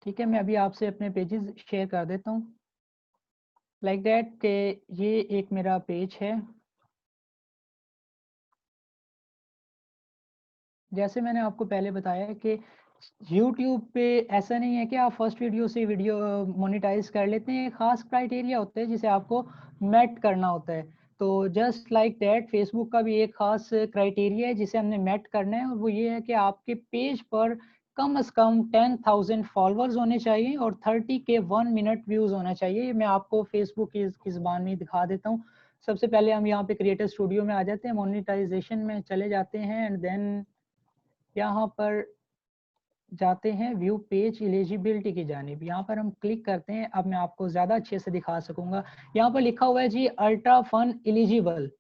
ठीक है, मैं अभी आपसे अपने पेजेस शेयर कर देता हूँ लाइक दैट कि ये एक मेरा पेज है। जैसे मैंने आपको पहले बताया कि YouTube पे ऐसा नहीं है कि आप फर्स्ट वीडियो से वीडियो मोनेटाइज कर लेते हैं। एक खास क्राइटेरिया होता है जिसे आपको मेट करना होता है। तो जस्ट लाइक दैट फेसबुक का भी एक खास क्राइटेरिया है जिसे हमने मेट करना है, और वो ये है कि आपके पेज पर कम से कम 10,000 फॉलोअर्स होने चाहिए और 30 के 1 मिनट व्यूज होना चाहिए। मैं आपको फेसबुक की ज़बान में दिखा देता हूँ। सबसे पहले हम यहाँ पे क्रिएटर स्टूडियो में आ जाते हैं, मोनेटाइजेशन में चले जाते हैं एंड देन यहाँ पर जाते हैं व्यू पेज एलिजिबिलिटी की जानिब। यहाँ पर हम क्लिक करते हैं। अब मैं आपको ज़्यादा अच्छे से दिखा सकूंगा। यहाँ पर लिखा हुआ है जी अल्ट्रा फन एलिजिबल,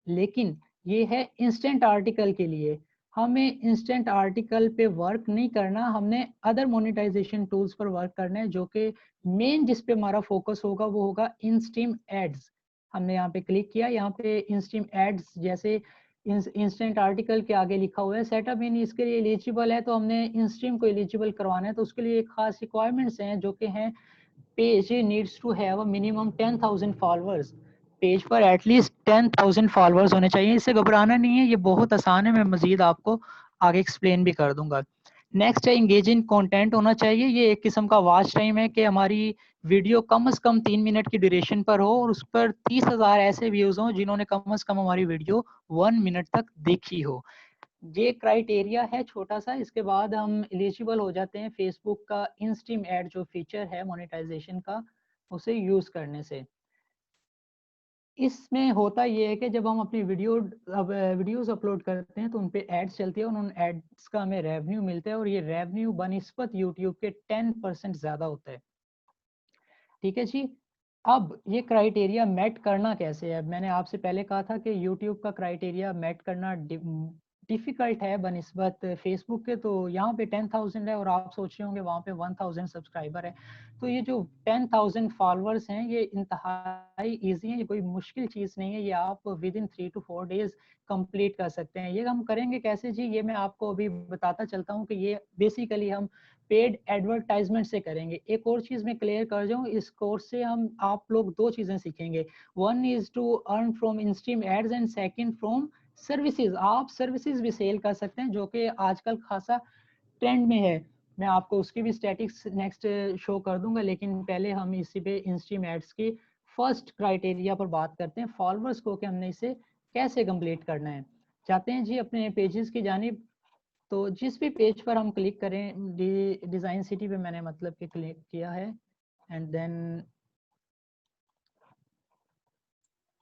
लेकिन ये है इंस्टेंट आर्टिकल के लिए। हमें इंस्टेंट आर्टिकल पे वर्क नहीं करना, हमने अदर मोनेटाइजेशन टूल्स पर वर्क करना है, जो कि मेन जिस पे हमारा फोकस होगा वो होगा इनस्ट्रीम एड्स। हमने यहाँ पे क्लिक किया, यहाँ पे इनस्ट्रीम एड्स जैसे इंस्टेंट आर्टिकल के आगे लिखा हुआ है सेटअप इन, इसके लिए एलिजिबल है तो हमने इनस्ट्रीम को एलिजिबल करवाना है। तो उसके लिए एक खास रिक्वायरमेंट्स हैं जो कि हैं page needs to have a minimum 10,000 followers. Page पर एटलीस्ट 10,000 फॉलोअर्स होने चाहिए। इससे घबराना नहीं है, ये बहुत आसान है, मैं मजीद आपको आगे एक्सप्लेन भी कर दूंगा। नेक्स्ट है इंगेजिंग कंटेंट होना चाहिए। ये एक किस्म का वॉच टाइम है कि हमारी वीडियो कम से कम 3 मिनट की ड्यूरेशन पर हो और उस पर 30,000 ऐसे व्यूज हों जिन्होंने कम से कम हमारी वीडियो 1 मिनट तक देखी हो। ये क्राइटेरिया है छोटा सा। इसके बाद हम एलिजिबल हो जाते हैं फेसबुक का इंस्ट्रीम एड जो फीचर है मोनेटाइजेशन का, उसे यूज करने से। इसमें होता ये है कि जब हम अपनी वीडियोस अपलोड करते हैं तो उन पे एड्स चलती है और उन एड्स का हमें रेवेन्यू मिलता है, और ये रेवेन्यू बनिस्बत यूट्यूब के 10% ज्यादा होता है। ठीक है जी। अब ये क्राइटेरिया मेट करना कैसे है? मैंने आपसे पहले कहा था कि यूट्यूब का क्राइटेरिया मेट करना डिफिकल्ट है बनिस्बत फेसबुक के। तो यहाँ पे 10,000 है और आप सोच रहे होंगे वहाँ पे 1,000 सब्सक्राइबर है। तो ये जो 10,000 फॉलोअर्स हैं ये इंतहाई ईजी है, ये कोई मुश्किल चीज़ नहीं है। ये आप with in 3 to 4 days complete कर सकते हैं। ये हम करेंगे कैसे जी, ये मैं आपको अभी बताता चलता हूँ कि ये बेसिकली हम पेड एडवर्टाइजमेंट से करेंगे। एक और चीज मैं क्लियर कर जाऊं, इस कोर्स से हम आप लोग दो चीजें सीखेंगे। One is to earn from in stream ads and second from services. आप सर्विसेज भी सेल कर सकते हैं जो कि आजकल खासा ट्रेंड में है। मैं आपको उसकी भी स्टैटिक्स नेक्स्ट शो कर दूंगा, लेकिन पहले हम इसी पे इंस्ट्रीम एड्स की फर्स्ट क्राइटेरिया पर बात करते हैं, फॉलोअर्स को, कि हमने इसे कैसे कंप्लीट करना है। जाते हैं जी अपने पेजेस की जानिब। तो जिस भी पेज पर हम क्लिक करें, डिजाइन सिटी पे मैंने मतलब कि क्लिक किया है एंड देन।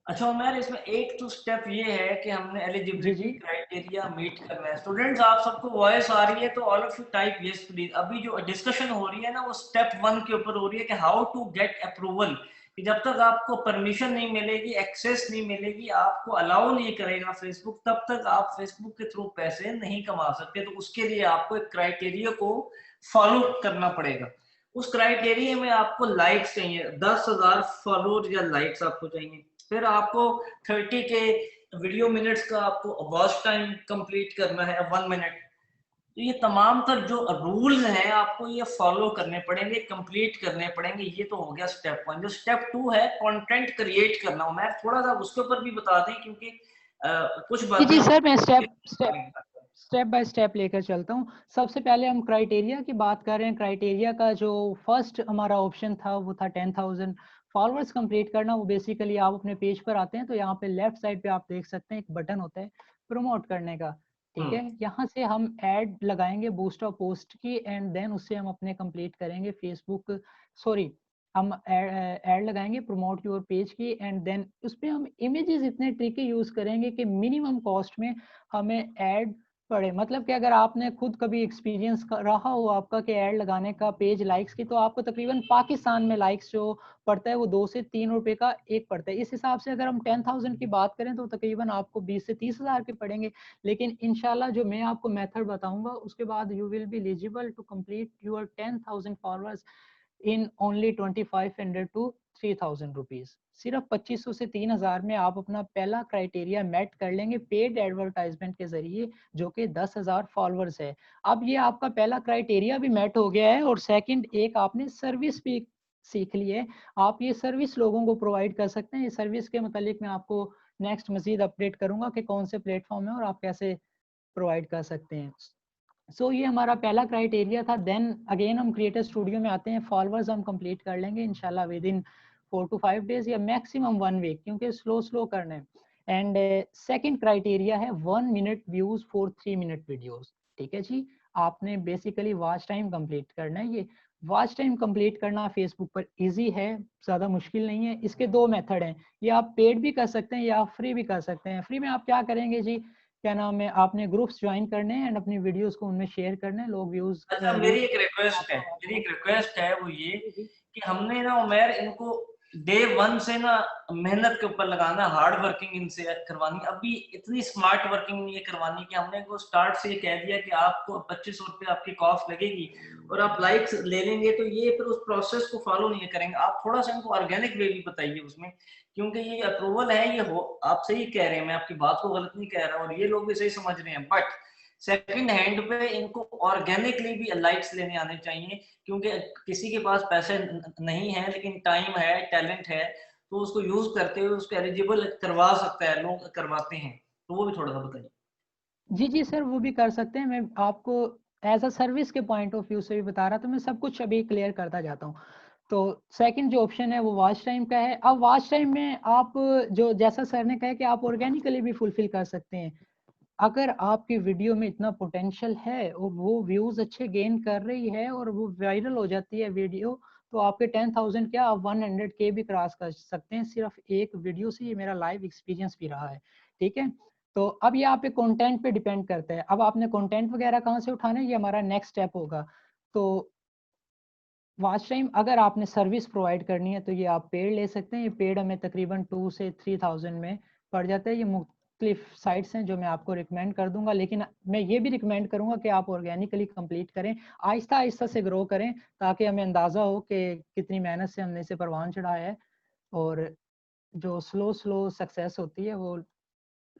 अच्छा उमर, इसमें एक तो स्टेप ये है कि हमने जी एलिजिबिलिटी जी क्राइटेरिया मीट करना है। स्टूडेंट्स, आप सबको वॉइस आ रही है तो all of you type yes please. अभी जो डिस्कशन हो रही है ना वो स्टेप 1 के ऊपर हो रही है कि हाउ टू गेट अप्रूवल। कि जब तक आपको परमिशन नहीं मिलेगी, एक्सेस नहीं मिलेगी, आपको अलाउ नहीं करेगा फेसबुक, तब तक आप फेसबुक के थ्रू पैसे नहीं कमा सकते। तो उसके लिए आपको एक क्राइटेरिया को फॉलो करना पड़ेगा। उस क्राइटेरिया में आपको लाइक्स चाहिए, 10,000 फॉलोअर या लाइक्स आपको चाहिए। फिर आपको 30 के वीडियो मिनट्स का आपको वॉच टाइम कंप्लीट करना है, 1 मिनट। तो ये तमाम तर जो रूल्स हैं आपको ये फॉलो करने पड़ेंगे, कंप्लीट करने पड़ेंगे। ये तो हो गया स्टेप 1। जो स्टेप 2 है कंटेंट क्रिएट करना, मैं थोड़ा सा उसके ऊपर भी बता दें क्योंकि कुछ जी बातें जी हम सर, मैं स्टेप बाय स्टेप लेकर चलता हूँ। सबसे पहले हम क्राइटेरिया की बात कर रहे हैं। क्राइटेरिया का जो फर्स्ट हमारा ऑप्शन था वो था 10,000 फॉलोअर्स कंप्लीट करना। वो बेसिकली आप अपने पेज पर आते हैं तो यहाँ पे लेफ्ट साइड पे आप देख सकते हैं एक बटन होता है प्रमोट करने का। ठीक है, यहाँ से हम ऐड लगाएंगे बूस्ट ऑफ पोस्ट की एंड देन उससे हम अपने कंप्लीट करेंगे फेसबुक, सॉरी, हम ऐड लगाएंगे प्रमोट योर पेज की एंड देन उस पर हम इमेजेस इतने ट्रिकी यूज करेंगे कि मिनिमम कॉस्ट में हमें ऐड पड़े। मतलब कि अगर आपने खुद कभी एक्सपीरियंस रहा हो आपका कि ऐड लगाने का पेज लाइक्स की, तो आपको तकरीबन पाकिस्तान में लाइक्स जो पड़ता है वो 2 से 3 रुपए का एक पड़ता है। इस हिसाब से अगर हम 10,000 की बात करें तो तकरीबन आपको 20 से 30 हज़ार के पड़ेंगे। लेकिन इंशाल्लाह जो मैं आपको मेथड बताऊंगा उसके बाद you will be eligible to complete your 10,000 followers in only 2500 to 3000 rupees. सिर्फ 2500 से 3000 में आप अपना पहला क्राइटेरिया मेट कर लेंगे पेड एडवर्टाइजमेंट के जरिए, जो कि 10,000 फॉलोअर्स है। अब ये आपका पहला क्राइटेरिया भी मेट हो गया है, और सेकंड एक आपने सर्विस भी सीख ली है। आप ये सर्विस लोगों को प्रोवाइड कर सकते हैं। ये सर्विस के मतलब मैं आपको नेक्स्ट मजीद अपडेट करूंगा कि कौन से प्लेटफॉर्म है और आप कैसे प्रोवाइड कर सकते हैं। ये हमारा पहला क्राइटेरिया था। देन अगेन हम क्रिएटर स्टूडियो में आते हैं। फॉलोअर्स हम कंप्लीट कर लेंगे इंशाल्लाह विद इन 4 to 5 डेज या मैक्सिमम 1 वीक, क्योंकि स्लो करना है। एंड सेकंड क्राइटेरिया है 1 minute views for 3 minute videos. ठीक है जी, आपने बेसिकली वॉच टाइम कंप्लीट करना है। ये वॉच टाइम कंप्लीट करना फेसबुक पर इजी है, ज़्यादा मुश्किल नहीं है। इसके दो मेथड हैं, ये आप पेड भी कर सकते हैं या फ्री भी कर सकते हैं। फ्री में आप क्या करेंगे जी, क्या नाम है, आपने ग्रुप्स ज्वाइन करने हैं एंड अपनी वीडियोस को उनमें शेयर करने हैं, लोग व्यूज अच्छा, मेरी एक रिक्वेस्ट है वो ये कि हमने ना उमर इनको डे 1 से ना मेहनत के ऊपर लगाना, हार्ड वर्किंग इनसे करवानी। अभी इतनी स्मार्ट वर्किंग नहीं है करवानी कि हमने इनको स्टार्ट से ये कह दिया कि आपको 2500 रुपये आपकी कॉस्ट लगेगी और आप लाइक्स ले लेंगे, तो ये फिर उस प्रोसेस को फॉलो नहीं करेंगे। आप थोड़ा सा इनको ऑर्गेनिक वे भी बताइए उसमें, क्योंकि ये अप्रूवल है, ये हो आप सही कह रहे हैं, मैं आपकी बात को गलत नहीं कह रहा और ये लोग भी सही समझ रहे हैं, बट सेकंड हैंड पे इनको ऑर्गेनिकली भी लाइक्स लेने आने चाहिए, क्योंकि किसी के पास पैसे नहीं है लेकिन टाइम है, टैलेंट है, तो उसको यूज करते हुए उसको एलिजिबल करवा सकता है, लोग करवाते हैं, तो वो भी थोड़ा सा बताइए। जी सर, वो भी कर सकते हैं। मैं आपको एज अ सर्विस के पॉइंट ऑफ व्यू से भी बता रहा, तो मैं सब कुछ अभी क्लियर करता जाता हूँ। तो सेकंड जो ऑप्शन है वो वॉच टाइम का है। अब वॉच टाइम में आप जो जैसा सर ने कहा कि आप ऑर्गेनिकली भी फुलफिल कर सकते हैं। अगर आपकी वीडियो में इतना पोटेंशियल है और वो व्यूज अच्छे गेन कर रही है और वो वायरल हो जाती है वीडियो, तो आपके 10,000 क्या आप 100K भी क्रॉस कर सकते हैं सिर्फ एक वीडियो से। ये मेरा लाइव एक्सपीरियंस भी रहा है। ठीक है, तो अब ये आप पे कंटेंट पे डिपेंड करता है। अब आपने कंटेंट वगैरह कहाँ से उठाना है, ये हमारा नेक्स्ट स्टेप होगा। तो वॉच टाइम अगर आपने सर्विस प्रोवाइड करनी है तो ये आप पेड ले सकते हैं। ये पेड हमें तकरीबन 2 से 3,000 में पड़ जाता है। ये मुख्तलिफ साइट्स हैं जो मैं आपको रिकमेंड कर दूंगा, लेकिन मैं ये भी रिकमेंड करूंगा कि आप ऑर्गेनिकली कंप्लीट करें, आहिस्ता आहिस्ता से ग्रो करें, ताकि हमें अंदाज़ा हो कि कितनी मेहनत से हमने इसे परवान चढ़ाया है। और जो स्लो सक्सेस होती है वो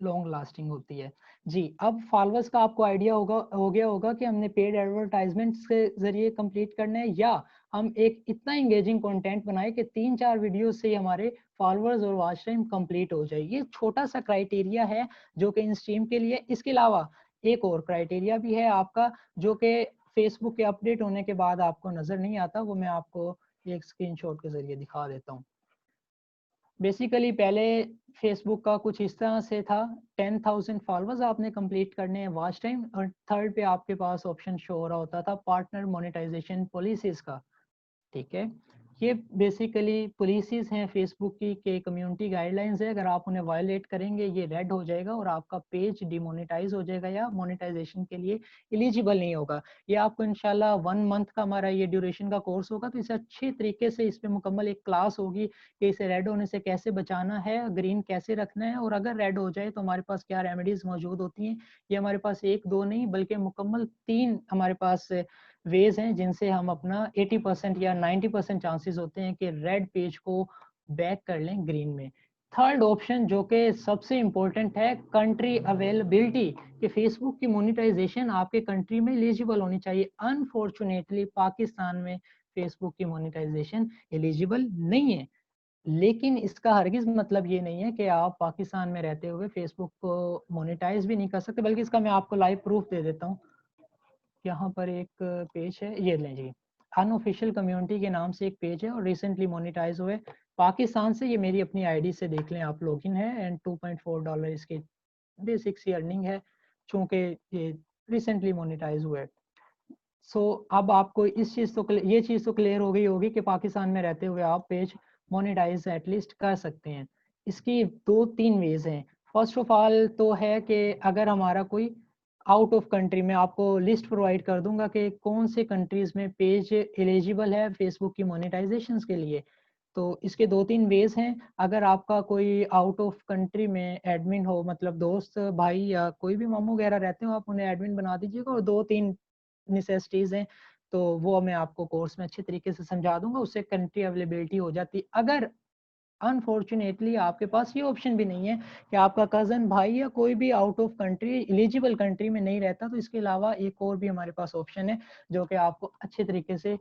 लॉन्ग लास्टिंग होती है। जी, अब फॉलोअर्स का आपको आइडिया हो गया होगा कि हमने पेड एडवर्टाइजमेंट्स के जरिए कंप्लीट करना है, या हम एक इतना इंगेजिंग कंटेंट बनाए कि 3-4 वीडियो से हमारे फॉलोअर्स और वॉच टाइम कंप्लीट हो जाए। ये छोटा सा क्राइटेरिया है जो कि इन स्ट्रीम के लिए। इसके अलावा एक और क्राइटेरिया भी है आपका, जो कि फेसबुक के अपडेट होने के बाद आपको नजर नहीं आता। वो मैं आपको एक स्क्रीनशॉट के जरिए दिखा देता हूँ। बेसिकली पहले फेसबुक का कुछ इस तरह से था, 10,000 फॉलोअर्स आपने कंप्लीट करने हैं वॉच टाइम, और थर्ड पे आपके पास ऑप्शन शो हो रहा होता था पार्टनर मोनेटाइजेशन पॉलिसीज का। ठीक है, ये बेसिकली पॉलिसीज हैं फेसबुक की के कम्युनिटी गाइडलाइंस है। अगर आप उन्हें वायलेट करेंगे ये रेड हो जाएगा और आपका पेज डिमोनेटाइज हो जाएगा या मोनेटाइजेशन के लिए एलिजिबल नहीं होगा। ये आपको इंशाल्लाह 1 मंथ का हमारा ये ड्यूरेशन का कोर्स होगा, तो इसे अच्छे तरीके से इस पे मुकम्मल एक क्लास होगी कि इसे रेड होने से कैसे बचाना है, ग्रीन कैसे रखना है, और अगर रेड हो जाए तो हमारे पास क्या रेमेडीज मौजूद होती हैं। ये हमारे पास एक दो नहीं बल्कि मुकम्मल 3 हमारे पास वेज हैं जिनसे हम अपना 80% या 90% चांसेस होते हैं कि रेड पेज को बैक कर लें ग्रीन में। थर्ड ऑप्शन जो कि सबसे इंपॉर्टेंट है, कंट्री अवेलेबिलिटी, कि फेसबुक की मोनेटाइजेशन आपके कंट्री में एलिजिबल होनी चाहिए। अनफॉर्चुनेटली पाकिस्तान में फेसबुक की मोनेटाइजेशन एलिजिबल नहीं है, लेकिन इसका हरगिज मतलब ये नहीं है कि आप पाकिस्तान में रहते हुए फेसबुक को मोनेटाइज भी नहीं कर सकते, बल्कि इसका मैं आपको लाइव प्रूफ दे देता हूँ। यहाँ पर एक पेज है, ये लें जी, अनऑफिशियल कम्युनिटी के नाम से एक पेज है और रिसेंटली मोनेटाइज हुए पाकिस्तान से। ये मेरी अपनी आईडी से देख लें आप, लॉगिन है एंड $2.4 इसकी बेसिक सी अर्निंग है, चूंकि ये रिसेंटली मोनेटाइज हुआ है। अब आपको इस चीज़ तो ये चीज़ तो क्लियर हो गई होगी कि पाकिस्तान में रहते हुए आप पेज मोनेटाइज एटलीस्ट कर सकते हैं। इसकी 2-3 वेज हैं। फर्स्ट ऑफ ऑल तो है कि अगर हमारा कोई आउट ऑफ कंट्री में, आपको लिस्ट प्रोवाइड कर दूंगा कि कौन से कंट्रीज में पेज एलिजिबल है फेसबुक की मोनेटाइजेशन के लिए। तो इसके 2-3 वेज हैं। अगर आपका कोई आउट ऑफ कंट्री में एडमिन हो, मतलब दोस्त भाई या कोई भी मामू वगैरह रहते हो, आप उन्हें एडमिन बना दीजिएगा। और 2-3 नेसेसिटीज हैं, तो वो मैं आपको कोर्स में अच्छे तरीके से समझा दूंगा, उससे कंट्री अवेलेबिलिटी हो जाती। अगर अनफॉर्चुनेटली आपके पास ये ऑप्शन भी नहीं है कि आपका कजन भाई या कोई भी out of country eligible country में नहीं रहता, तो इसके अलावा एक और भी हमारे पास ऑप्शन है जो कि आपको अच्छे तरीके से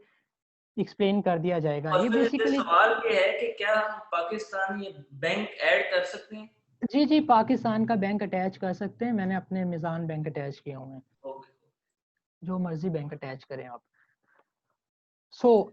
एक्सप्लेन कर दिया जाएगा। और ये फिर इससे बेसिकली सवाल ये है कि क्या हम पाकिस्तानी बैंक ऐड कर सकते हैं? जी जी, पाकिस्तान का बैंक अटैच कर सकते हैं, मैंने अपने मिजान बैंक अटैच किए हुए हैं, ओके। जो मर्जी बैंक अटैच करें आप।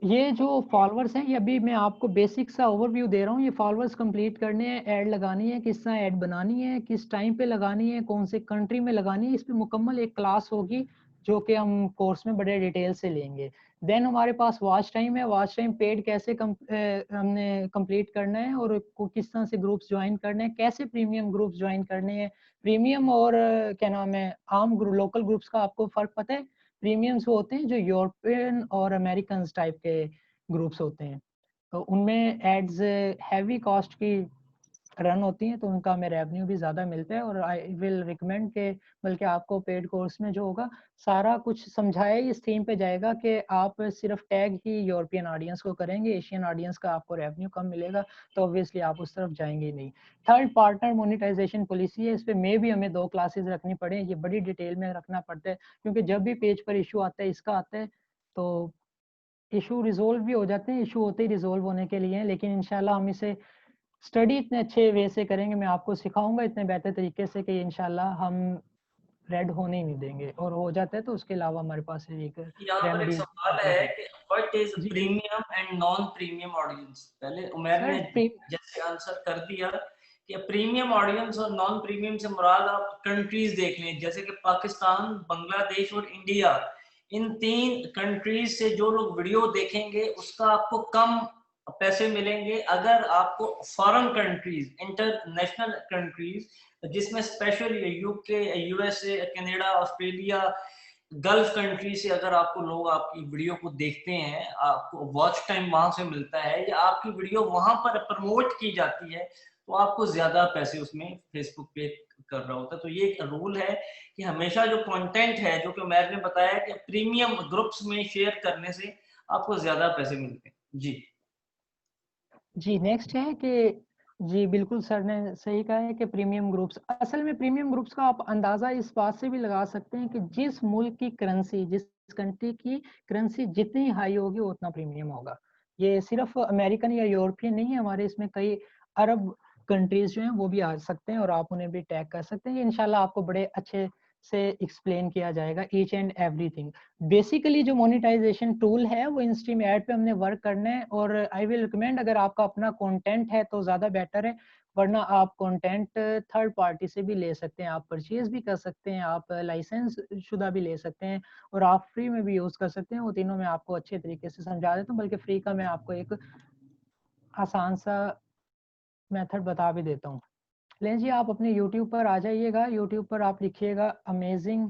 ये जो फॉलोअर्स हैं, ये अभी मैं आपको बेसिक सा ओवरव्यू दे रहा हूँ। ये फॉलोअर्स कंप्लीट करने हैं, ऐड लगानी है, किस तरह ऐड बनानी है, किस टाइम पे लगानी है, कौन से कंट्री में लगानी है, इस पे मुकम्मल एक क्लास होगी जो कि हम कोर्स में बड़े डिटेल से लेंगे। देन हमारे पास वॉच टाइम है, वॉच टाइम पेड कैसे हमने कंप्लीट करना है और किस तरह से ग्रुप्स ज्वाइन करने हैं, कैसे प्रीमियम ग्रुप्स ज्वाइन करने हैं। प्रीमियम और क्या नाम है आम लोकल ग्रुप्स का आपको फर्क पता है? प्रीमियम्स वो होते हैं जो यूरोपियन और अमेरिकन टाइप के ग्रुप्स होते हैं, तो उनमें एड्स हैवी कॉस्ट की रन होती हैं, तो उनका हमें रेवेन्यू भी ज़्यादा मिलता है। और आई विल रिकमेंड के बल्कि आपको पेड कोर्स में जो होगा सारा कुछ समझाया इस थीम पे जाएगा कि आप सिर्फ टैग ही यूरोपियन ऑडियंस को करेंगे, एशियन ऑडियंस का आपको रेवेन्यू कम मिलेगा, तो ऑब्वियसली आप उस तरफ जाएंगे ही नहीं। थर्ड, पार्टनर मोनिटाइजेशन पॉलिसी है, इस पे मे भी हमें 2 क्लासेस रखनी पड़े, ये बड़ी डिटेल में रखना पड़ता है, क्योंकि जब भी पेज पर इशू आता है, इसका आता है, तो इशू रिजोल्व भी हो जाते हैं, इशू होते ही रिजोल्व होने के लिए हैं, लेकिन इंशाल्लाह हम इसे स्टडी इतने अच्छे वे से करेंगे, मैं आपको सिखाऊंगा इतने बेहतर तरीके से कि इंशाल्लाह हम रेड होने ही नहीं देंगे, और हो जाता है तो उसके अलावा हमारे पास एक यहाँ पर एक रेमेडीज सवाल मौजूद है है। कि व्हाट इज जी जी premium and non premium audience. पहले उमर सर, ने जैसे आंसर कर दिया कि प्रीमियम ऑडियंस और नॉन प्रीमियम से मुराद आप कंट्रीज देख लें, जैसे कि पाकिस्तान, बांग्लादेश और इंडिया। इन 3 कंट्रीज से जो लोग वीडियो देखेंगे उसका आपको कम पैसे मिलेंगे। अगर आपको फॉरेन कंट्रीज, इंटरनेशनल कंट्रीज, जिसमें special UK, USA, Canada, Australia, gulf country से अगर आपको लोग आपकी वीडियो को देखते हैं, आपको वॉच टाइम वहां से मिलता है या आपकी वीडियो वहां पर प्रमोट की जाती है, तो आपको ज्यादा पैसे उसमें फेसबुक पे कर रहा होता है। तो ये एक रूल है कि हमेशा जो कंटेंट है, जो कि मैंने बताया कि प्रीमियम ग्रुप्स में शेयर करने से आपको ज्यादा पैसे मिलते हैं। जी जी। नेक्स्ट है कि जी बिल्कुल सर ने सही कहा है कि प्रीमियम ग्रुप्स, असल में प्रीमियम ग्रुप्स का आप अंदाजा इस बात से भी लगा सकते हैं कि जिस मुल्क की करेंसी, जिस कंट्री की करेंसी जितनी हाई होगी उतना प्रीमियम होगा। ये सिर्फ अमेरिकन या यूरोपियन नहीं है, हमारे इसमें कई अरब कंट्रीज जो हैं वो भी आ सकते हैं और आप उन्हें भी टैग कर सकते हैं। ये इंशाल्लाह आपको बड़े अच्छे से एक्सप्लेन किया जाएगा ईच एंड एवरीथिंग। बेसिकली जो मोनेटाइजेशन टूल है वो इन स्ट्रीम ऐड पे हमने वर्क करना है, और आई विल रिकमेंड अगर आपका अपना कंटेंट है तो ज़्यादा बेटर है, वरना आप कंटेंट थर्ड पार्टी से भी ले सकते हैं, आप परचेज भी कर सकते हैं, आप लाइसेंस शुदा भी ले सकते हैं, और आप फ्री में भी यूज़ कर सकते हैं। वो तीनों मैं आपको अच्छे तरीके से समझा देता हूँ, बल्कि फ्री का मैं आपको एक आसान सा मेथड बता भी देता हूँ। लें जी, आप अपने यूट्यूब पर आ जाइएगा, यूट्यूब पर आप लिखिएगा अमेजिंग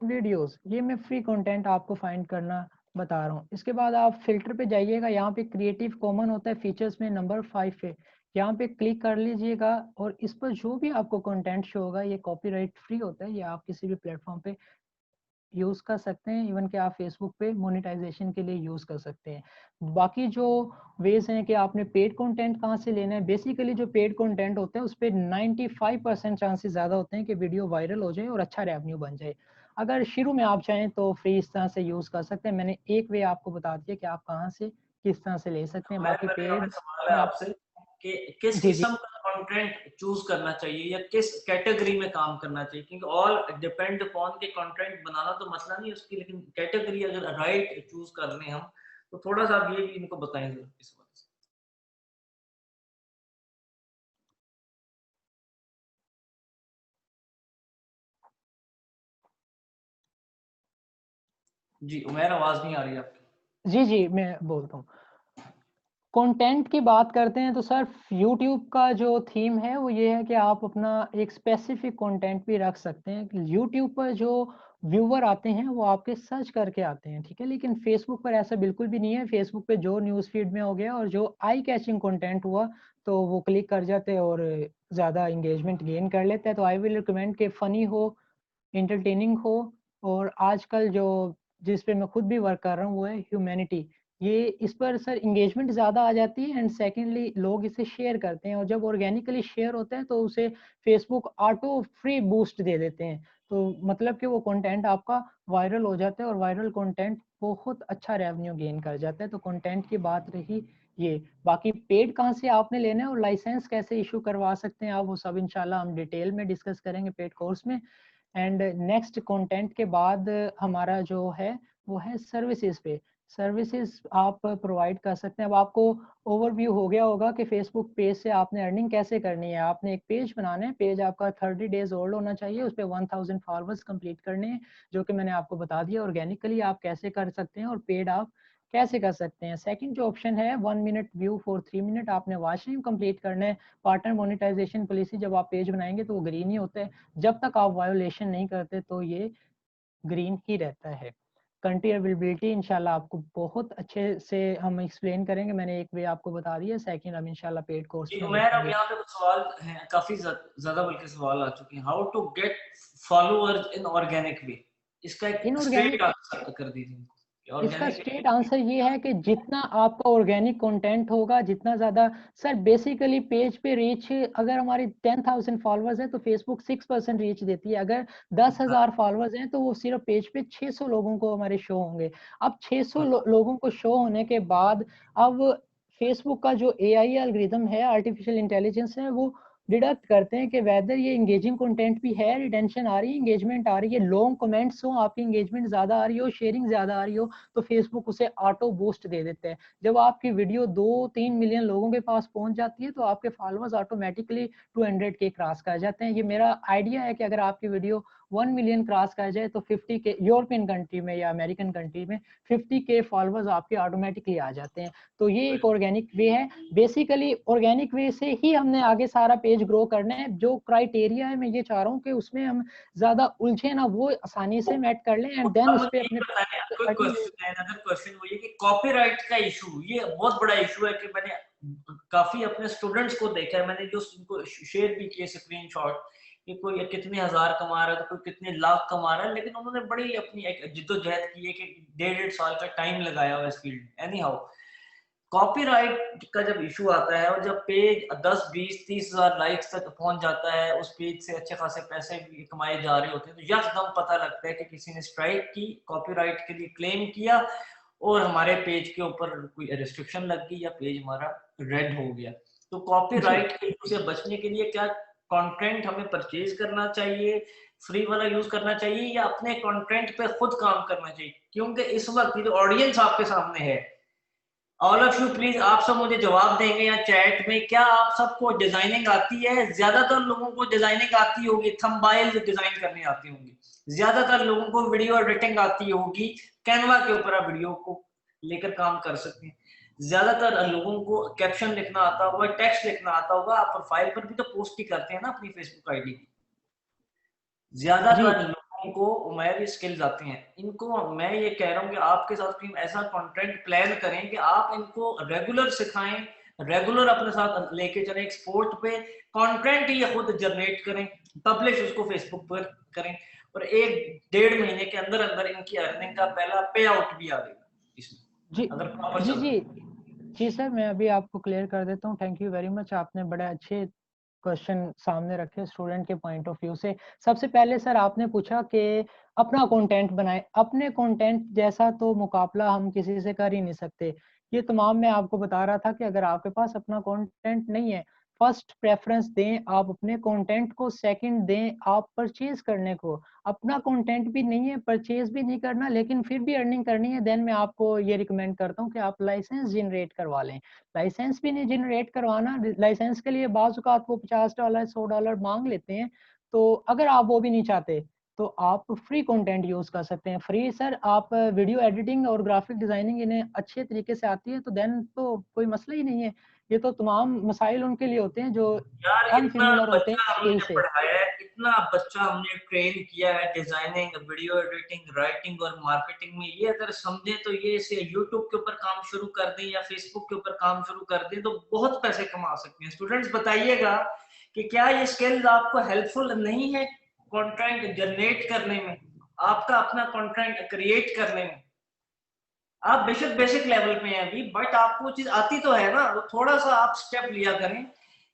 वीडियोस, ये मैं फ्री कंटेंट आपको फाइंड करना बता रहा हूँ। इसके बाद आप फिल्टर पे जाइएगा, यहाँ पे क्रिएटिव कॉमन होता है फीचर्स में नंबर 5 पे, यहाँ पे क्लिक कर लीजिएगा, और इस पर जो भी आपको कंटेंट शो होगा ये कॉपीराइट फ्री होता है, ये आप किसी भी प्लेटफॉर्म पे यूज कर सकते हैं, इवन कि आप फेसबुक पे मोनेटाइजेशन के लिए यूज कर सकते हैं। बाकी जो वेज हैं कि आपने पेड कंटेंट कहाँ से लेना है, बेसिकली जो पेड कंटेंट होता है उस पर 95% चांसेस ज्यादा होते हैं कि वीडियो वायरल हो जाए और अच्छा रेवेन्यू बन जाए। अगर शुरू में आप चाहें तो फ्री इस तरह से यूज कर सकते हैं, मैंने एक वे आपको बता दिया कि आप कहाँ से किस तरह से ले सकते हैं। मैं बाकी मेरे यहाँ पे पेड सवाल है में आप आपसे कि किस जी जी किस्म का कंटेंट चूज करना चाहिए या किस कैटेगरी में काम करना चाहिए, क्योंकि ऑल डिपेंड अपॉन के कंटेंट बनाना तो मसला नहीं उसकी, लेकिन कैटेगरी अगर राइट चूज कर लें हम, तो थोड़ा सा आप ये भी इनको बताएं जरा इस वजह से। जी उमेर, आवाज नहीं आ रही आपकी। जी जी मैं बोलता हूँ। कंटेंट की बात करते हैं तो सर यूट्यूब का जो थीम है वो ये है कि आप अपना एक स्पेसिफिक कंटेंट भी रख सकते हैं। यूट्यूब पर जो व्यूवर आते हैं वो आपके सर्च करके आते हैं, ठीक है, लेकिन फेसबुक पर ऐसा बिल्कुल भी नहीं है। फेसबुक पे जो न्यूज़ फीड में हो गया और जो आई कैचिंग कंटेंट हुआ तो वो क्लिक कर जाते हैं और ज़्यादा इंगेजमेंट गेन कर लेते हैं। तो आई विल रिकमेंड कि फ़नी हो, इंटरटेनिंग हो, और आजकल जो जिस पे मैं खुद भी वर्क कर रहा हूँ वो है ह्यूमैनिटी। ये इस पर सर इंगेजमेंट ज़्यादा आ जाती है एंड सेकेंडली लोग इसे शेयर करते हैं, और जब ऑर्गेनिकली शेयर होता है तो उसे फेसबुक ऑटो फ्री बूस्ट दे देते हैं। तो मतलब कि वो कंटेंट आपका वायरल हो जाता है, और वायरल कंटेंट बहुत अच्छा रेवेन्यू गेन कर जाता है। तो कंटेंट की बात रही ये। बाकी पेड कहाँ से आपने लेना है और लाइसेंस कैसे इशू करवा सकते हैं आप, वो सब इंशाल्लाह हम डिटेल में डिस्कस करेंगे पेड कोर्स में। एंड नेक्स्ट कंटेंट के बाद हमारा जो है वो है सर्विसेज पे। सर्विसेज आप प्रोवाइड कर सकते हैं। अब आपको ओवरव्यू हो गया होगा कि फेसबुक पेज से आपने अर्निंग कैसे करनी है। आपने एक पेज बनाना है, पेज आपका 30 डेज ओल्ड होना चाहिए, उस पर 1000 फॉलोअर्स कंप्लीट करने हैं, जो कि मैंने आपको बता दिया ऑर्गेनिकली आप कैसे कर सकते हैं और पेड आप कैसे कर सकते हैं। सेकंड जो ऑप्शन है 1 मिनट व्यू फॉर 3 मिनट, आपने वॉच टाइम कंप्लीट करना है। पार्टनर मोनेटाइजेशन पॉलिसी जब आप पेज बनाएंगे तो वो ग्रीन ही होता है, जब तक आप वायोलेशन नहीं करते तो ये ग्रीन ही रहता है। कंट्री अवेलेबिलिटी इंशाल्लाह आपको बहुत अच्छे से हम एक्सप्लेन करेंगे, मैंने एक वे आपको बता दिया, सेकंड हम इंशाल्लाह पेड कोर्स जी में उमैर, अब देखेंगे। यहाँ पे कुछ सवाल हैं, काफी ज्यादा बल्कि सवाल आ चुके हैं। How to get followers in organic way, इसका एक स्ट्रेट इनऑर्गेनिक, आंसर कर दीजिए इसका ऑर्गेनिक। स्ट्रेट आंसर ये है कि जितना आपका ऑर्गेनिक कंटेंट होगा, जितना ज़्यादा सर बेसिकली पेज पे रीच, अगर हमारी 10,000 फॉलोअर्स है तो फेसबुक 6% रीच देती है। अगर 10,000 फॉलोअर्स हैं तो वो सिर्फ पेज पे 600 लोगों को हमारे शो होंगे। अब 600 लोगों को शो होने के बाद अब फेसबुक का जो एआई एल्गोरिथम है, आर्टिफिशियल इंटेलिजेंस है, वो डिडक्ट करते हैं कि वेदर ये इंगेजिंग कंटेंट भी है, रिटेंशन आ रही है, इंगेजमेंट आ रही है, लॉन्ग कमेंट्स हो, आपकी इंगेजमेंट ज्यादा आ रही हो, शेयरिंग ज्यादा आ रही हो, तो फेसबुक उसे ऑटो बूस्ट दे देते हैं। जब आपकी वीडियो 2-3 मिलियन लोगों के पास पहुंच जाती है तो आपके फॉलोअर्स ऑटोमेटिकली 200 के क्रॉस कर जाते हैं। ये मेरा आइडिया है कि अगर आपकी वीडियो 1 मिलियन क्रॉस कर जाए तो 50 के यूरोपियन कंट्री में या अमेरिकन कंट्री में 50 के फॉलोअर्स आपके ऑटोमेटिकली आ जाते हैं। तो ये एक ऑर्गेनिक वे है। बेसिकली ऑर्गेनिक वे से ही हमने आगे सारा पेज ग्रो करना है। जो क्राइटेरिया है मैं ये चाह रहा हूँ कि उसमें हम ज्यादा उलझे ना, वो आसानी से मैट कर लें एंड देन अब उस मुझे पे ये अपने बताएं, कोई क्वेश्चन है, अनदर क्वेश्चन वो ये कि कॉपीराइट का इशू, ये बहुत बड़ा इशू है कि मैंने काफी अपने स्टूडेंट्स को देखा है, मैंने जो उनको शेयर भी किए स्क्रीनशॉट कि कोई कितने हजार कमा रहा है तो कोई कितने लाख कमा रहा है, लेकिन उन्होंने बड़ी अपनी एक जिद्दोजहद की है कि 1.5 साल का टाइम लगाया हुआ इस फील्ड में। एनी हाउ, कॉपीराइट का जब इशू आता है और जब पेज 10-20-30 हजार लाइक्स तक पहुंच जाता है, उस पेज से अच्छे खासे पैसे भी कमाए जा रहे होते हैं, तो यकदम पता लगता है कि किसी ने स्ट्राइक की, कॉपीराइट के लिए क्लेम किया और हमारे पेज के ऊपर कोई रिस्ट्रिक्शन लग गई या पेज हमारा रेड हो गया। तो जी कॉपीराइट के इशू से बचने के लिए क्या कंटेंट हमें परचेज करना चाहिए, फ्री वाला यूज करना चाहिए, या अपने कंटेंट पे खुद काम करना चाहिए? क्योंकि इस वक्त जो ऑडियंस आपके सामने है, ऑल ऑफ यू प्लीज, आप सब मुझे जवाब देंगे या चैट में, क्या आप सबको डिजाइनिंग आती है? ज्यादातर लोगों को डिजाइनिंग आती होगी, थंबनेल डिजाइन करनी आती होंगी, ज्यादातर लोगों को वीडियो एडिटिंग आती होगी, कैनवा के ऊपर आप वीडियो को लेकर काम कर सकते हैं, ज्यादातर लोगों को कैप्शन लिखना आता होगा, टेक्स्ट लिखना आता होगा, आप प्रोफाइल पर भी तो पोस्ट ही करते हैं ना अपनी फेसबुक आईडी की। जी ज्यादातर लोगों को उमेर स्किल्स आती हैं, इनको मैं ये कह रहा हूँ कि आपके साथ ऐसा कंटेंट प्लान करें कि आप इनको रेगुलर सिखाएं, रेगुलर अपने साथ लेके चलें, एक्सपोर्ट पे कंटेंट ये खुद जनरेट करें, पब्लिश उसको फेसबुक पर करें, और 1-1.5 महीने के अंदर अंदर इनकी अर्निंग का पहला पे आउट भी आ जाएगा इसमें, जी अगर प्रॉपर जी चलता जी है। जी सर, मैं अभी आपको क्लियर कर देता हूँ। थैंक यू वेरी मच, आपने बड़े अच्छे क्वेश्चन सामने रखे स्टूडेंट के पॉइंट ऑफ व्यू से। सबसे पहले सर आपने पूछा कि अपना कंटेंट बनाए, अपने कंटेंट जैसा तो मुकाबला हम किसी से कर ही नहीं सकते। ये तमाम मैं आपको बता रहा था कि अगर आपके पास अपना कंटेंट नहीं है, फर्स्ट प्रेफरेंस दें आप अपने कंटेंट को, सेकंड दें आप परचेज करने को। अपना कंटेंट भी नहीं है, परचेज भी नहीं करना, लेकिन फिर भी अर्निंग करनी है, देन मैं आपको ये रिकमेंड करता हूँ कि आप लाइसेंस जनरेट करवा लें। लाइसेंस भी नहीं जनरेट करवाना, लाइसेंस के लिए बाज़ औक़ात वो $50 $100 मांग लेते हैं। तो अगर आप वो भी नहीं चाहते तो आप फ्री कंटेंट यूज कर सकते हैं। फ्री सर, आप वीडियो एडिटिंग और ग्राफिक डिजाइनिंग इन्हें अच्छे तरीके से आती है तो देन तो कोई मसला ही नहीं है। ये तो तमाम मसाइल उनके लिए होते हैं जो यार इतना अनफिमिलर होते हैं बच्चा स्किल हमने से। पढ़ाया है, इतना बच्चा हमने ट्रेन किया है डिजाइनिंग, वीडियो एडिटिंग, राइटिंग और मार्केटिंग में, ये अगर समझे तो ये इसे यूट्यूब के ऊपर काम शुरू कर दें या फेसबुक के ऊपर काम शुरू कर दें तो बहुत पैसे कमा सकते हैं। स्टूडेंट्स बताइएगा कि क्या ये स्किल्स आपको हेल्पफुल नहीं है कंटेंट जनरेट करने में? आपका अपना कंटेंट क्रिएट करने में। आप बेशक बेसिक लेवल पे हैं अभी, बट आपको चीज आती तो है ना, तो थोड़ा सा आप स्टेप लिया करें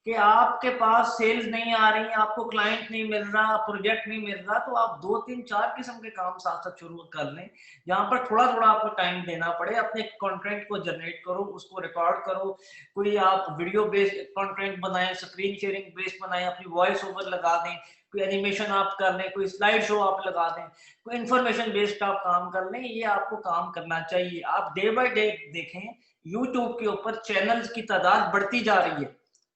कि आपके पास सेल्स नहीं आ रही, आपको क्लाइंट नहीं मिल रहा, प्रोजेक्ट नहीं मिल रहा, तो आप 2 3 4 किस्म के काम साथ साथ शुरू कर लें, जहां पर थोड़ा थोड़ा आपको टाइम देना पड़े। अपने कंटेंट को जनरेट करो, उसको रिकॉर्ड करो, कोई आप वीडियो बेस्ड कंटेंट बनाएं, स्क्रीन शेयरिंग बेस्ड बनाएं, अपनी वॉइस ओवर लगा दें, कोई एनिमेशन आप कर लें, कोई स्लाइड शो आप लगा दें, कोई इंफॉर्मेशन बेस्ड आप काम कर लें, ये आपको काम करना चाहिए। आप डे बाय डे देखें यूट्यूब के ऊपर चैनल्स की तादाद बढ़ती जा रही है,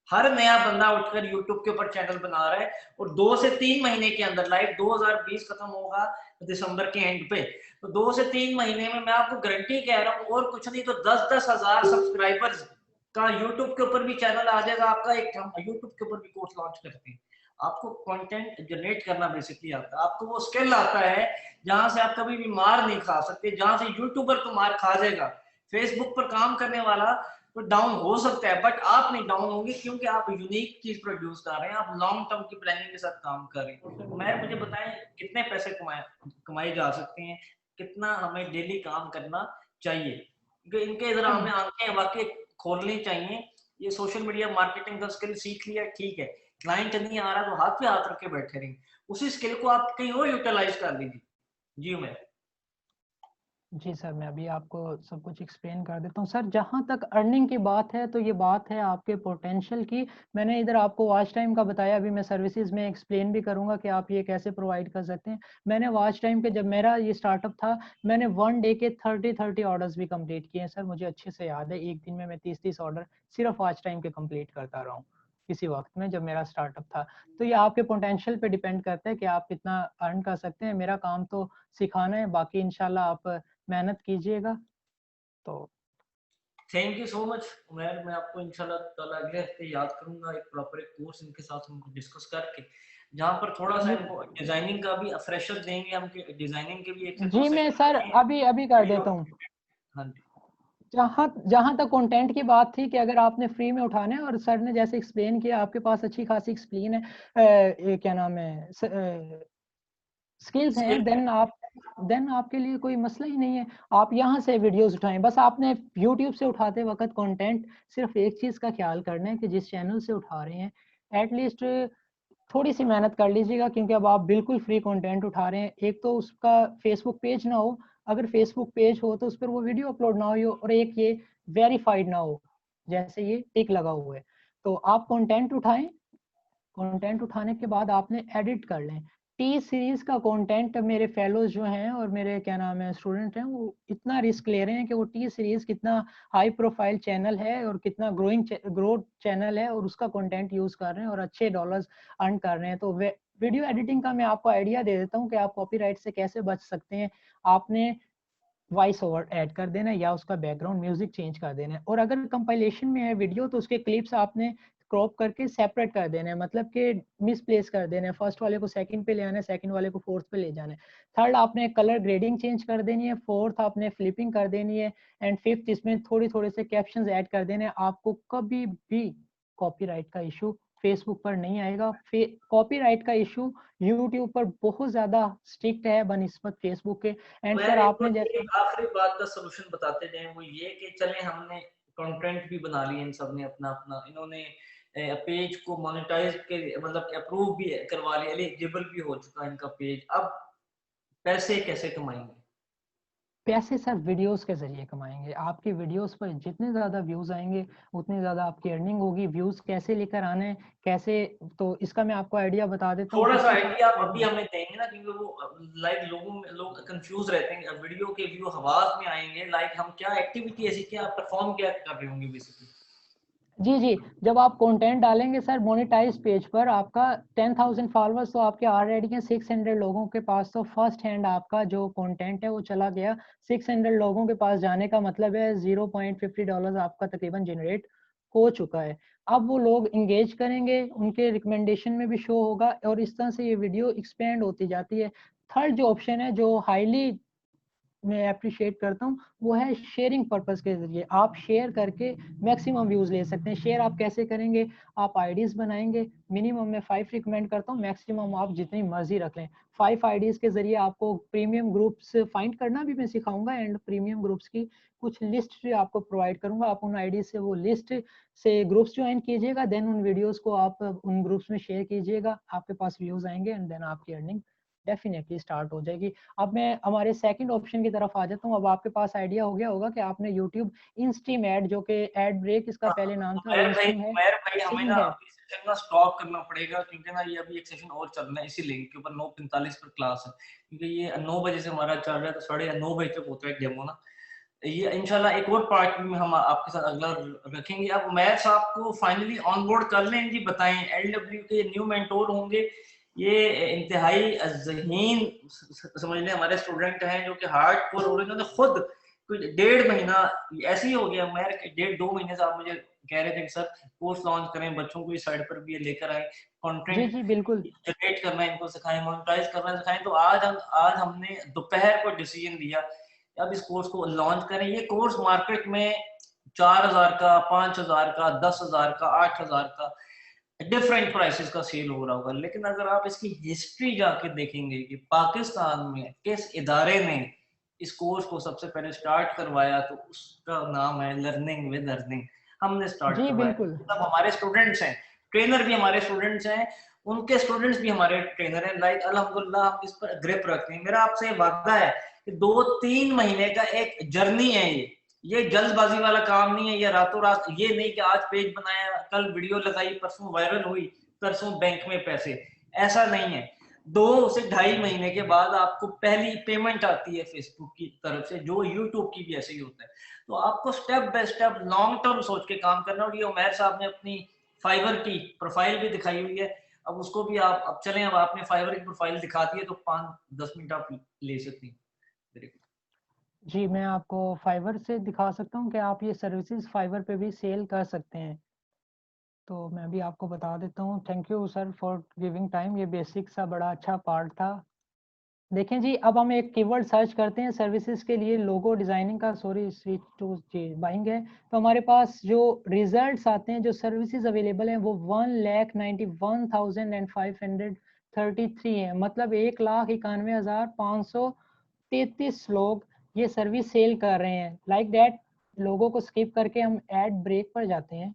हर नया बंदा उठकर यूट्यूब के ऊपर चैनल बना रहा है, और 2 से 3 महीने के अंदर, लाइक 2020 खत्म होगा दिसंबर के एंड पे, तो 2 से 3 महीने में मैं आपको गारंटी कह रहा हूँ, और कुछ नहीं तो 10-10 हजार सब्सक्राइबर्स का यूट्यूब के ऊपर भी चैनल आ जाएगा आपका। एक यूट्यूब के ऊपर भी कोर्स लॉन्च करते हैं, आपको कंटेंट जनरेट करना बेसिकली आता है, आपको वो स्किल आता है जहां से आप कभी भी मार नहीं खा सकते, जहां से यूट्यूबर तो मार खा जाएगा, फेसबुक पर काम करने वाला तो डाउन हो सकता है, बट आप नहीं डाउन होंगे, क्योंकि आप यूनिक चीज प्रोड्यूस कर रहे हैं, आप लॉन्ग टर्म की प्लानिंग के साथ काम कर रहे हैं। मैं मुझे बताएं कितने पैसे कमाए जा सकते हैं, कितना हमें डेली काम करना चाहिए, क्योंकि इनके जरा हमें आंखें वाकई खोलनी चाहिए। ये सोशल मीडिया मार्केटिंग का स्किल सीख लिया ठीक है, क्लाइंट नहीं आ रहा तो हाथ पे हाथ रख के बैठे रहिए, उसी स्किल को आप कहीं और यूटिलाइज कर लीजिए। जी मैं जी सर, मैं अभी आपको सब कुछ एक्सप्लेन कर देता हूँ सर। जहाँ तक अर्निंग की बात है, तो ये बात है आपके पोटेंशियल की। मैंने इधर आपको वॉच टाइम का बताया, अभी मैं सर्विसेज में एक्सप्लेन भी करूंगा कि आप ये कैसे प्रोवाइड कर सकते हैं। मैंने वॉच टाइम के, जब मेरा ये स्टार्टअप था, मैंने 1 डे के 30 ऑर्डर्स भी कंप्लीट किए हैं सर। मुझे अच्छे से याद है, एक दिन में मैं 30 ऑर्डर सिर्फ वॉच टाइम के कंप्लीट करता रहा हूँ किसी वक्त में, जब मेरा स्टार्टअप था। तो ये आपके पोटेंशियल पे डिपेंड करता है कि आप कितना अर्न कर सकते हैं। मेरा काम तो सिखाना है, बाकी इंशाल्लाह आप मेहनत कीजिएगा। तो thank you so much Umair, मैं आपको इंशाल्लाह ताला अगले हफ्ते याद करूंगा, एक प्रॉपर एक कोर्स इनके साथ हमको डिस्कस करके, जहां पर थोड़ा सा इनको डिजाइनिंग का भी फ्रेशर देंगे हम, डिजाइनिंग के भी 1 से 2 जी मैं सेशन सर रखें अभी अभी कर वीडियो। देता हूँ। हाँ जी, जहाँ जहाँ तक कंटेंट की बात थी कि अगर आपने फ्री में उठाना है, और सर ने जैसे एक्सप्लेन किया, आपके पास अच्छी खासी एक्सप्लेन है, ये क्या नाम है, स्किल्स हैं, स्किल देन आपके लिए कोई मसला ही नहीं है। आप यहाँ से वीडियोस उठाएं। बस आपने यूट्यूब से उठाते वक्त कंटेंट सिर्फ एक चीज़ का ख्याल करना है कि जिस चैनल से उठा रहे हैं, एटलीस्ट थोड़ी सी मेहनत कर लीजिएगा, क्योंकि अब आप बिल्कुल फ्री कंटेंट उठा रहे हैं। एक तो उसका फेसबुक पेज ना हो, अगर फेसबुक पेज हो तो उस पर वो वीडियो अपलोड ना हो, और एक ये वेरीफाइड ना हो, जैसे ये टिक लगा हुआ है। तो आप कंटेंट उठाएं, कंटेंट उठाने के बाद आपने एडिट कर लें। टी सीरीज का कंटेंट मेरे फेलोज जो हैं और मेरे क्या नाम है स्टूडेंट हैं, वो इतना रिस्क ले रहे हैं कि वो टी सीरीज कितना हाई प्रोफाइल चैनल है और कितना ग्रोथ चैनल है, और उसका कंटेंट यूज कर रहे हैं और अच्छे डॉलर्स अर्न कर रहे हैं। तो वीडियो एडिटिंग का मैं आपको आइडिया दे देता हूँ कि आप कॉपीराइट से कैसे बच सकते हैं। आपने वॉइस ओवर ऐड कर देना है या उसका बैकग्राउंड म्यूजिक चेंज कर देना है, और अगर कंपाइलेशन में है वीडियो तो उसके क्लिप्स आपने क्रॉप करके सेपरेट कर देना है, मतलब कि मिसप्लेस कर देना है। फर्स्ट वाले को सेकंड पे ले आना है, सेकंड वाले को फोर्थ पे ले जाना है। थर्ड आपने कलर ग्रेडिंग चेंज कर देनी है, फोर्थ आपने फ्लिपिंग कर देनी है, एंड फिफ्थ इसमें थोड़ी थोड़े से कैप्शंस ऐड कर देने हैं। आपको कभी भी कॉपीराइट का इशू फेसबुक पर नहीं आएगा। कॉपीराइट का इशू यूट्यूब पर बहुत ज्यादा स्ट्रिक्ट है बनिस्बत फेसबुक के। एंड मैं सर इनको आपने जैसा, एक आखिरी बात का सलूशन बताते जाएं, वो ये कि चले हमने कंटेंट भी बना लिए, इन सब ने अपना अपना, इन्होंने पेज को मोनेटाइज के मतलब अप्रूव भी करवा लिया, एलिजिबल भी हो चुका इनका पेज, अब पैसे कैसे कमाएंगे? पैसे सर वीडियोस के जरिए कमाएंगे। आपकी वीडियोस पर जितने ज्यादा व्यूज आएंगे उतनी ज्यादा आपकी अर्निंग होगी। व्यूज कैसे लेकर आने हैं, कैसे, तो इसका मैं आपको आइडिया बता देता हूँ। थोड़ा सा सबसे आइडिया आप अभी पहले हमें देंगे ना, क्योंकि वो लाइक लोग कंफ्यूज रहते हैं, वीडियो के व्यू हवास में आएंगे, लाइक हम क्या एक्टिविटी ऐसी क्या परफॉर्म क्या कर रहे होंगे बेसिकली। जी जी, जब आप कंटेंट डालेंगे सर मोनेटाइज पेज पर, आपका 10,000 फॉलोअर्स तो आपके ऑलरेडी हैं। 600 लोगों के पास तो फर्स्ट हैंड आपका जो कंटेंट है वो चला गया। 600 लोगों के पास जाने का मतलब है $0.50 आपका तकरीबन जनरेट हो चुका है। अब वो लोग इंगेज करेंगे, उनके रिकमेंडेशन में भी शो होगा, और इस तरह से ये वीडियो एक्सपेंड होती जाती है। थर्ड जो ऑप्शन है, जो हाईली मैं अप्रिशिएट करता हूँ वो है शेयरिंग पर्पस के जरिए। आप शेयर करके मैक्सिमम व्यूज ले सकते हैं। शेयर आप कैसे करेंगे, आप आईडीज बनाएंगे, मिनिमम मैं 5 रिकमेंड करता हूँ, मैक्सिमम आप जितनी मर्जी रख लें। 5 आईडीज के जरिए आपको प्रीमियम ग्रुप्स फाइंड करना भी मैं सिखाऊंगा, एंड प्रीमियम ग्रुप्स की कुछ लिस्ट भी आपको प्रोवाइड करूंगा। आप उन आईडी से वो लिस्ट से ग्रुप्स ज्वाइन कीजिएगा, देन उन वीडियोस को आप उन ग्रुप्स में शेयर कीजिएगा, आपके पास व्यूज आएंगे एंड देन आपकी अर्निंग डेफिनेटली स्टार्ट हो जाएगी। अब मैं हमारे सेकंड ऑप्शन की तरफ आ जाता हूँ। अब आपके पास आइडिया हो गया होगा कि आपने यूट्यूब इंस्ट्रीम एड, जो कि एड ब्रेक इसका पहले नाम था, अब इंस्ट्रीम है, हमें सीन ना है। अभी सेशन ना स्टॉप करना पड़ेगा, क्योंकि ना ये अभी एक सेशन और चलना है इसी लिंक के ऊपर 9:45 पर क्लास है, क्योंकि ये 9 बजे से हमारा चल रहा है, तो 9:30 बजे तक होता है डेमो ना। ये इंशाल्लाह एक और पार्ट में हम आपके साथ अगला रखेंगे। अब उमैर साहब को फाइनली ऑन बोर्ड कर लें जी, बताएं एलडब्ल्यू के न्यू मेंटोर होंगे। ये इंतहाई ज़हीन समझ लें हमारे स्टूडेंट हैं, जो कि हार्डकोर, और इन्होंने खुद कुछ 1.5 महीना ऐसे ही हो गया उमैर, 1.5-2 महीने से आप मुझे कह रहे थे कि सर कोर्स लॉन्च करें, बच्चों को इस साइड पर भी लेकर आए, जी कंटेंट जी बिल्कुल। जनरेट करना इनको सिखाएं, मोनेटाइज करना सिखाएं। तो आज हमने दोपहर को डिसीजन लिया अब इस कोर्स को लॉन्च करें। ये कोर्स मार्केट में 4,000 का, 5,000 का, 10,000 का, 8,000 का डिफरेंट प्राइसेस का सेल हो रहा होगा, लेकिन अगर आप इसकी हिस्ट्री जाके देखेंगे कि पाकिस्तान में किस इदारे ने इस कोर्स को सबसे पहले स्टार्ट करवाया, तो उसका नाम है लर्निंग विद अर्निंग। हमने स्टार्ट जी करवाया, बिल्कुल। सब हमारे स्टूडेंट्स हैं, ट्रेनर भी हमारे स्टूडेंट्स हैं, उनके स्टूडेंट्स भी हमारे ट्रेनर हैं। लाइक अल्हम्दुलिल्लाह हम इस पर ग्रिप रखते हैं। मेरा आपसे वादा है कि 2-3 महीने का एक जर्नी है ये जल्दबाजी वाला काम नहीं है, ये रातों रात, ये नहीं कि आज पेज बनाया, कल वीडियो लगाई, परसों वायरल हुई, परसों बैंक में पैसे, ऐसा नहीं है। 2 से 2.5 महीने के बाद आपको पहली पेमेंट आती है फेसबुक की तरफ से, जो यूट्यूब की भी ऐसे ही होता है। तो आपको step by step long term सोच के काम करना। और ये उमैर साहब ने अपनी फाइवर की प्रोफाइल भी दिखाई हुई है, अब उसको भी आप, अब चलें, अब आपने फाइवर की प्रोफाइल दिखा दी है, तो 5-10 मिनट आप ले सकती हैं। जी मैं आपको फाइवर से दिखा सकता हूँ कि आप ये सर्विसेज फाइवर पे भी सेल कर सकते हैं। तो मैं भी आपको बता देता हूँ। Thank you sir for giving time. ये बेसिक सा बड़ा अच्छा पार्ट था। देखें जी, अब हम एक कीवर्ड सर्च करते हैं सर्विसेज के लिए, लोगो डिजाइनिंग का, सॉरी स्विच टू जी बाइंग है। तो हमारे पास जो रिजल्ट्स आते हैं, जो सर्विसेज अवेलेबल हैं, वो 1,91,533 है। मतलब 1,91,533 लोग ये सर्विस सेल कर रहे हैं। लाइक दैट, लोगों को स्किप करके हम एड ब्रेक पर जाते हैं।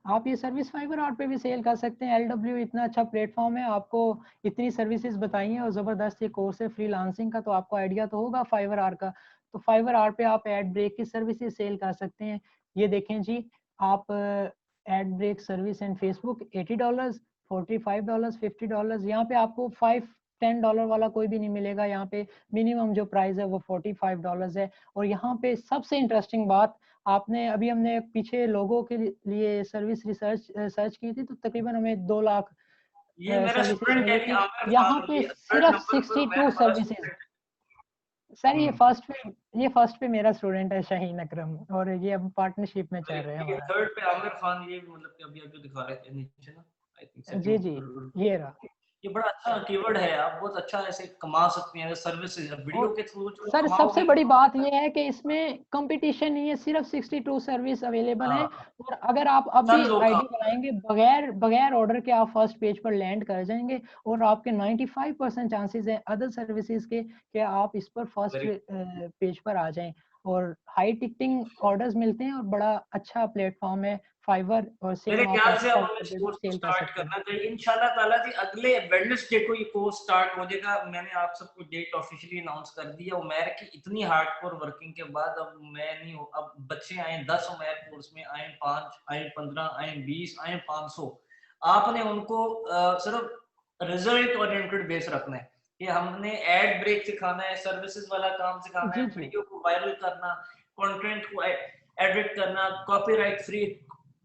आप ये सर्विस फाइवर आर्ट पे भी सेल कर सकते हैं। एलडब्ल्यू इतना अच्छा प्लेटफॉर्म है, आपको इतनी सर्विसेज बताई हैं और जबरदस्त ये कोर्स है फ्रीलांसिंग का, तो आपको आइडिया तो होगा फाइवर आर्ट का। तो फाइवर आर्ट पे आप एड ब्रेक की सर्विसेज सेल कर सकते हैं। ये देखें जी, आप ad break service and Facebook $80, $45, $50। यहाँ पे आपको $5-10 वाला कोई भी नहीं मिलेगा। यहाँ पे मिनिमम जो प्राइस है वो $45 है। और यहाँ पे सबसे इंटरेस्टिंग बात, आपने अभी, हमने पीछे लोगों के लिए सर्विस रिसर्च सर्च की थी, तो तकरीबन हमें 2 लाख ये मेरा सर्विसेज स्टूडेंट है मिली जी, थी। आमिर यहाँ खान, पे ये थर्ड सिर्फ नंबर पर उमैर 62 हमारा सर्विसेज। स्टूडेंट सर है। ये फर्स्ट पे मेरा स्टूडेंट है शाहीन अकरम, और ये अब पार्टनरशिप में चल रहा है हमारा। थर्ड पे आमिर खान, ये मतलब कि अभी आप जो दिखा रहे थे नीचे ना, I think ji ji, second. ये रहा। ये बड़ा अच्छा कीवर्ड है, आप बहुत अच्छा ऐसे कमा सकते हैं सर्विसेज वीडियो और के थ्रू जो सर सबसे कमाओगे। बड़ी बात यह है कि इसमें कंपटीशन नहीं है, सिर्फ 62 सर्विस अवेलेबल है। हाँ, और अगर आप अभी चंद लोग आईडी काम कर रहे बनाएंगे बगैर बगैर ऑर्डर के, आप फर्स्ट पेज पर लैंड कर जाएंगे, और आपके 95% चांसेस हैं अदर सर्विसेज के कि आप इस पर हैं। फर्स्ट वेरी पेज पर आ जाएं। और हाई टिकटिंग ऑर्डर्स मिलते हैं, और बड़ा अच्छा प्लेटफॉर्म है फाइवर, और मेरे सेम आप ख्याल से अब अपवर्क हमें पर इस भी कोर्स को सेल कर स्टार्ट सकते हैं। करना चाहिए इंशाल्लाह ताला जी। अगले वेडनेसडे को ये कोर्स स्टार्ट हो जाएगा। मैंने आप सबको डेट ऑफिशियली अनाउंस कर दिया। उमैर की इतनी हार्डकोर वर्किंग के बाद अब मैं नहीं हूँ, अब बच्चे आए 10 उमैर कोर्स में, आए 5, आए 15, आए 20, आए 500। आपने उनको सिर्फ रिजल्ट ओरिएंटेड बेस रखना है कि हमने एड ब्रेक सिखाना है, सर्विसेज वाला काम सिखाना है, जी जी वीडियो को वायरल करना, कंटेंट को एडिट करना, कॉपीराइट फ्री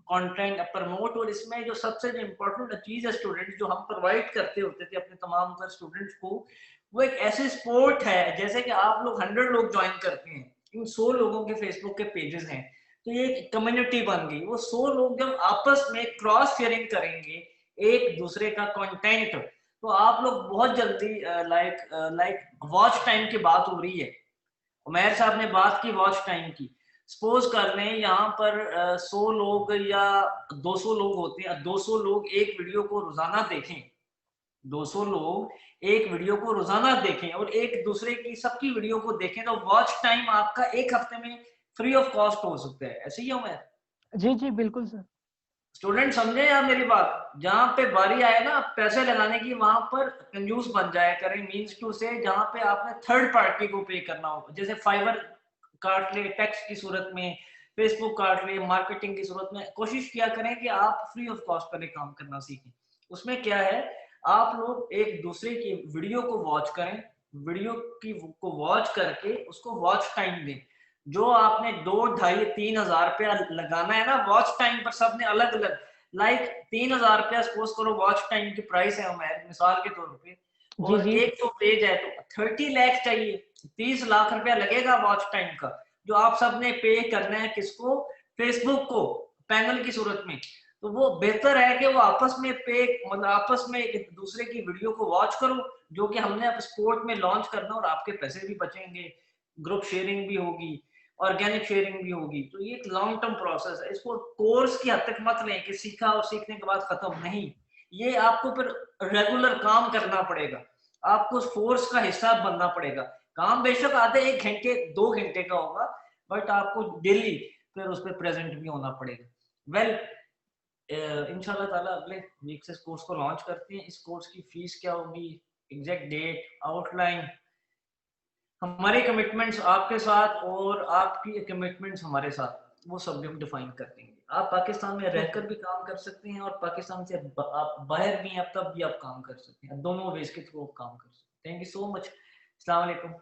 कंटेंट प्रमोट। और इसमें जो सबसे जो इम्पोर्टेंट चीज है स्टूडेंट, जो हम प्रोवाइड करते होते थे अपने तमाम तर स्टूडेंट्स को, वो एक ऐसे स्पोर्ट है जैसे कि आप लोग 100 लोग ज्वाइन करते हैं, इन 100 लोगों के फेसबुक के पेजेस हैं, तो ये एक कम्युनिटी बन गई। वो 100 लोग जब आपस में क्रॉस शेयरिंग करेंगे एक दूसरे का कंटेंट, तो आप लोग बहुत जल्दी लाइक वॉच टाइम की बात हो रही है, उमैर साहब ने बात की वॉच टाइम की, सपोज कर लें यहाँ पर 100 लोग या 200 लोग होते हैं, 200 लोग एक वीडियो को रोजाना देखें, 200 लोग एक वीडियो को रोजाना देखें और एक दूसरे की सबकी वीडियो को देखें, तो वॉच टाइम आपका एक हफ्ते में फ्री ऑफ कॉस्ट हो सकता है। ऐसे ही है उमैर? जी जी बिल्कुल सर। स्टूडेंट समझे आप मेरी बात? जहां पे बारी आए ना पैसे लगाने की, वहां पर कंजूस बन जाया करें, मींस टू से जहां पे आपने थर्ड पार्टी को पे करना हो, जैसे फाइवर काट ले टैक्स की सूरत में, फेसबुक काट ले मार्केटिंग की सूरत में, कोशिश किया करें कि आप फ्री ऑफ कॉस्ट पर काम करना सीखें। उसमें क्या है, आप लोग एक दूसरे की वीडियो को वॉच करें, वीडियो की को वॉच करके उसको वॉच टाइम दें। जो आपने 2, 2.5, 3 हज़ार रुपया लगाना है ना वॉच टाइम पर, सबने अलग अलग, लाइक 3 हज़ार रुपया सपोज करो वॉच टाइम की प्राइस है हमारे मिसाल के तौर पे, जी और जी 100 पेज है तो 30 लाख चाहिए, 30 लाख रुपया लगेगा वॉच टाइम का, जो आप सबने पे करना है किसको? फेसबुक को, पैनल की सूरत में। तो वो बेहतर है कि वो आपस में पे, मतलब आपस में एक दूसरे की वीडियो को वॉच करो, जो कि हमने अब स्पोर्ट में लॉन्च करना, और आपके पैसे भी बचेंगे, ग्रुप शेयरिंग भी होगी, ऑर्गेनिक शेयरिंग भी होगी। तो ये एक लॉन्ग टर्म प्रोसेस है, इसको कोर्स की हद तक मत लें कि सीखा और सीखने के बाद खत्म नहीं, ये आपको फिर रेगुलर काम करना पड़ेगा, आपको उस फोर्स का हिस्सा बनना पड़ेगा। काम बेशक आधे 1 घंटे 2 घंटे का होगा, बट आपको डेली फिर उस पर प्रेजेंट भी होना पड़ेगा। वेल, इंशाल्लाह ताला अगले वीक से इस कोर्स को लॉन्च करते हैं। इस कोर्स की फीस क्या होगी, एग्जैक्ट डेट, आउटलाइन, हमारे कमिटमेंट्स आपके साथ और आपकी कमिटमेंट्स हमारे साथ, वो सब हम डिफाइन कर देंगे। आप पाकिस्तान में ठीक है। रहकर भी काम कर सकते हैं और पाकिस्तान से आप बाहर भी हैं तब भी आप काम कर सकते हैं, दोनों वेज के थ्रू आप काम कर सकते हैं। Thank you so much. अस्सलाम वालेकुम।